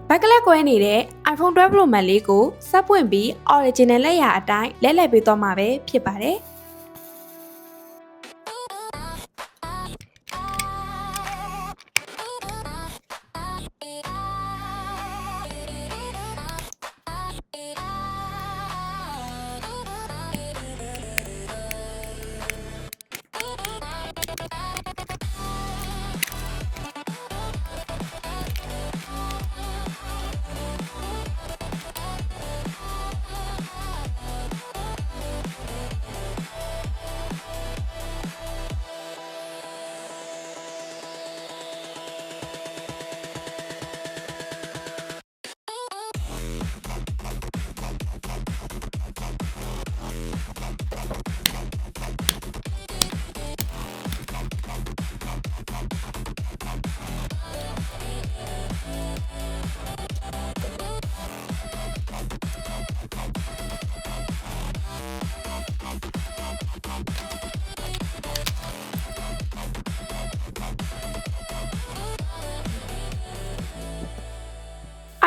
ဘက်ကလက်ကွဲနေတဲ့ iPhone 12 Pro Max လေးကိုစပ်ပွင့်ပြီး original လက်ရာအတိုင်းလဲလှယ်ပေးသွားမှာပဲဖြစ်ပါတယ်။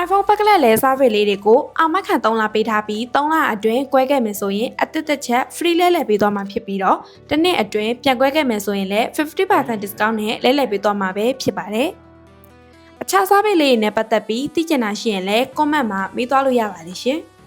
iPhone ပက်ကလက်လဲစားဖေးလေးတွေကိုအာမခံ3လပေးထားပြီး3လအတွင်းကွဲခဲ့မယ်ဆိုရင်အတစ်ချက် free လဲလှယ်ပေးသွားမှာဖြစ်ပြီးတော့တစ်နှစ်အတွင်းပြန်ကွဲခဲ့မယ်ဆိုရင်လည်း 50% discount နဲ့လဲလှယ်ပေးသွားမှာပဲဖြစ်ပါတယ်။အခြားစားဖေးလေးတွေနဲ့ပတ်သက်ပြီးသိချင်တာရှိရင်လည်း comment မှာမေးသွားလို့ရပါတယ်ရှင်။